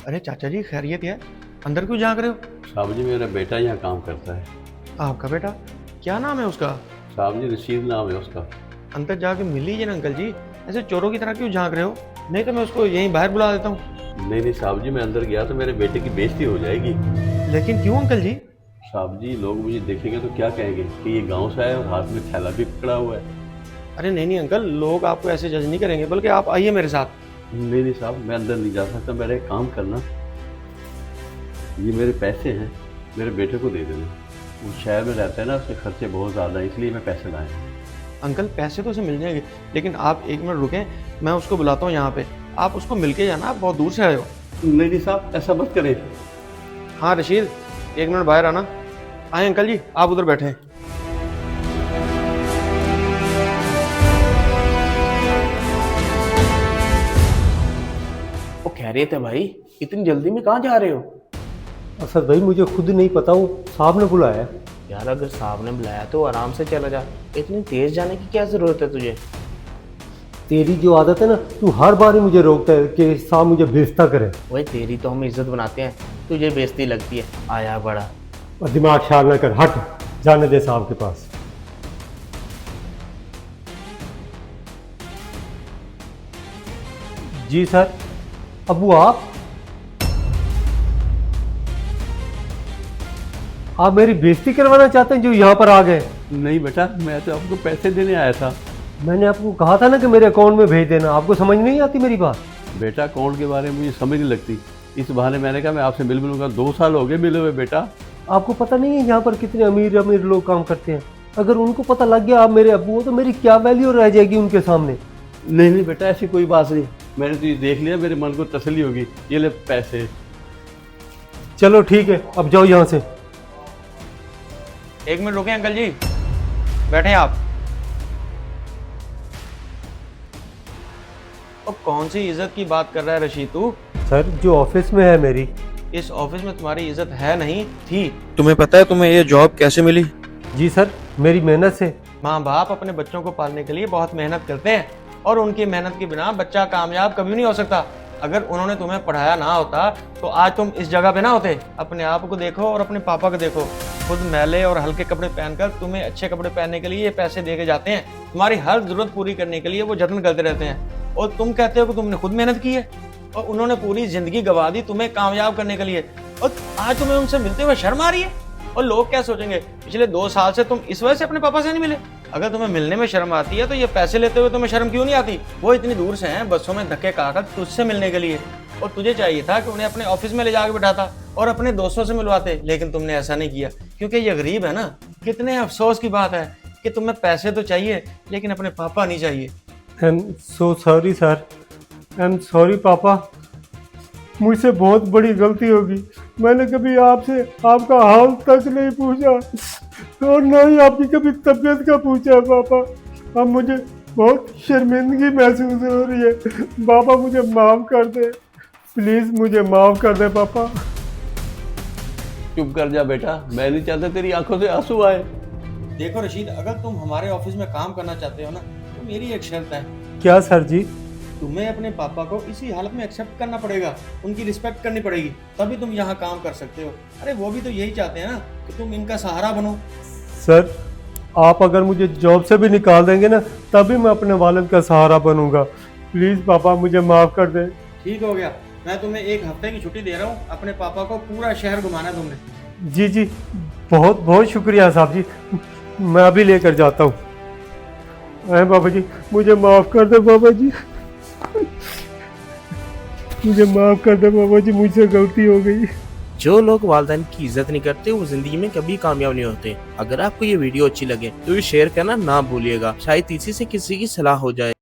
अरे चाचा जी, खैरियत है? अंदर क्यों झांक रहे हो? साहब जी मेरा बेटा यहाँ काम करता है। आपका बेटा? क्या नाम है उसका? साहब जी रशीद नाम है उसका। अंदर जाके मिल लीजिए ना अंकल जी। ऐसे चोरों की तरह क्यों झांक रहे हो? नहीं तो मैं उसको यहीं बाहर बुला देता हूँ। नहीं नहीं साहब जी, मैं अंदर गया तो मेरे बेटे की बेइज्जती हो जाएगी। लेकिन क्यों अंकल जी? साहब जी लोग मुझे देखेंगे तो क्या कहेंगे कि ये गांव से आया और हाथ में थैला भी पकड़ा हुआ है। अरे नहीं नहीं अंकल, लोग आपको ऐसे जज नहीं करेंगे, बल्कि आप आइए मेरे साथ। नहीं नहीं साहब, मैं अंदर नहीं जा सकता। मेरा एक काम करना, ये मेरे पैसे हैं, मेरे बेटे को दे देना। वो शहर में रहता है ना, उसके खर्चे बहुत ज़्यादा हैं, इसलिए मैं पैसे लाए हैं। अंकल पैसे तो उसे मिल जाएंगे, लेकिन आप एक मिनट रुकें, मैं उसको बुलाता हूँ यहाँ पे। आप उसको मिल के जाना, आप बहुत दूर से आए हो। नहीं नहीं साहब, ऐसा मत करें। हाँ रशीद, एक मिनट बाहर आना। आए अंकल जी, आप उधर बैठे हैं। वो खैरियत है भाई, इतनी जल्दी में कहाँ जा रहे हो? असद भाई मुझे खुद नहीं पता, वो साहब ने बुलाया है। यार अगर साहब ने बुलाया तो आराम से चला जा, इतनी तेज जाने की क्या जरूरत है तुझे? तेरी जो आदत है ना, तू हर बार ही मुझे रोकता है कि साहब मुझे बेइज्जत करे। वही तेरी तो हम इज्जत बनाते हैं, तुझे बेइज्जती लगती है। आया बड़ा। और दिमाग ख्याल ना कर, हट, जाने दे साहब के पास। जी सर। अबू आप मेरी बेइज्जती करवाना चाहते हैं जो यहाँ पर आ गए? नहीं बेटा, मैं तो आपको पैसे देने आया था। मैंने आपको कहा था ना कि मेरे अकाउंट में भेज देना, आपको समझ नहीं आती मेरी बात? बेटा अकाउंट के बारे में मुझे समझ नहीं लगती, इस बहाने मैंने कहा मैं आपसे मिल मिलूंगा। 2 साल हो गए मिले हुए बेटा। आपको पता नहीं है यहाँ पर कितने अमीर अमीर लोग काम करते हैं? अगर उनको पता लग गया आप मेरे अब्बू हो तो मेरी क्या वैल्यू रह जाएगी उनके सामने? नहीं नहीं बेटा, ऐसी कोई बात नहीं। मैंने तो ये देख लिया, मेरे मन को तसल्ली होगी। ये ले पैसे। चलो ठीक है, अब जाओ यहाँ से। एक मिनट रुके अंकल जी, बैठे आप। और कौन सी इज्जत की बात कर रहा है रशीद तू? सर जो ऑफिस में है मेरी। इस ऑफिस में तुम्हारी इज्जत है नहीं थी। तुम्हें पता है तुम्हें ये जॉब कैसे मिली? जी सर, मेरी मेहनत से। माँ बाप अपने बच्चों को पालने के लिए बहुत मेहनत करते हैं, और उनकी मेहनत के बिना बच्चा कामयाब कभी नहीं हो सकता। अगर उन्होंने तुम्हें पढ़ाया ना होता तो आज तुम इस जगह पे ना होते। अपने आप को देखो और अपने पापा को देखो, खुद मैले और हल्के कपड़े पहनकर तुम्हें अच्छे कपड़े पहनने के लिए ये पैसे दे के जाते हैं। तुम्हारी हर जरूरत पूरी करने के लिए वो जतन करते रहते हैं, और तुम कहते हो कि तुमने खुद मेहनत की है, और उन्होंने पूरी जिंदगी गवा दी तुम्हें कामयाब करने के लिए, और आज तुम्हें उनसे मिलते हुए शर्म आ रही है। और लोग क्या सोचेंगे, पिछले 2 साल से तुम इस वजह से अपने पापा से नहीं मिले? अगर तुम्हें मिलने में शर्म आती है तो ये पैसे लेते हुए तुम्हें शर्म क्यों नहीं आती? वो इतनी दूर से हैं बसों में धक्के खाकर तुझसे मिलने के लिए, और तुझे चाहिए था कि उन्हें अपने ऑफिस में ले जाकर बिठाता और अपने दोस्तों से मिलवाते, लेकिन तुमने ऐसा नहीं किया क्योंकि ये गरीब है ना। कितने अफसोस की बात है कि तुम्हें पैसे तो चाहिए लेकिन अपने पापा नहीं चाहिए। I am so sorry sir, I am sorry पापा, मुझसे बहुत बड़ी गलती होगी। मैंने कभी आपसे आपका हाल तक नहीं पूछा, और ना ही आपकी कभी तबीयत का पूछा पापा। अब मुझे बहुत शर्मिंदगी महसूस हो रही है। पापा मुझे माफ़ कर दे, प्लीज़ मुझे माफ़ कर दे पापा। चुप कर जा बेटा, मैं नहीं चाहता तेरी आंखों से आंसू आए। देखो रशीद, अगर तुम हमारे ऑफिस में काम करना चाहते हो ना, तो मेरी एक शर्त है। क्या सर जी? तुम्हें अपने पापा को इसी हालत में एक्सेप्ट करना पड़ेगा, उनकी रिस्पेक्ट करनी पड़ेगी, तभी तुम यहाँ काम कर सकते हो। अरे वो भी तो यही चाहते हैं ना कि तुम इनका सहारा बनो। सर आप अगर मुझे जॉब से भी निकाल देंगे ना, तभी मैं अपने वालिद का सहारा बनूंगा। प्लीज़ पापा मुझे माफ़ कर दें। ठीक हो गया, मैं तुम्हें 1 हफ्ते की छुट्टी दे रहा हूँ। अपने पापा को पूरा शहर घुमाना है तुमने। जी जी, बहुत बहुत शुक्रिया साहब जी, मैं अभी लेकर जाता हूँ। अरे बाबा जी मुझे माफ़ कर दे बाबा जी, मुझे माफ़ कर दे बाबा जी, मुझसे गलती हो गई। जो लोग वालिदैन की इज्जत नहीं करते वो जिंदगी में कभी कामयाब नहीं होते। अगर आपको ये वीडियो अच्छी लगे तो ये शेयर करना ना भूलिएगा, शायद इसी से किसी की सलाह हो जाए।